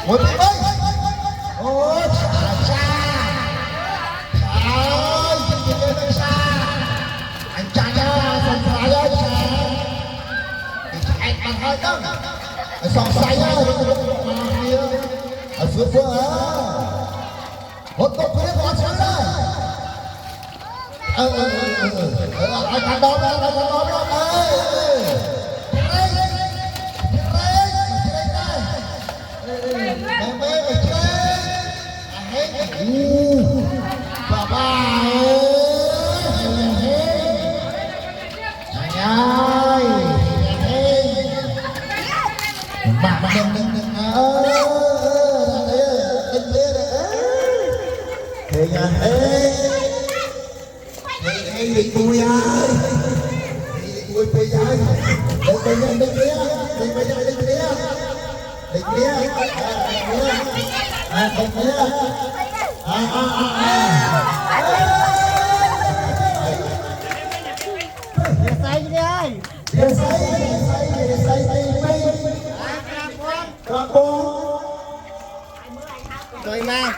một tí ơi ôi chà cha ơi chân gì lên xa anh cha nha xong phải ơi cha anh bằng hơi đó xong say á ở phía phía á hốt tục cái con sáng đó anh thằng đó bà ba ơi bà đừng thì nhà thế bị tôi ơi tôi bây giờ đi kia rồi mà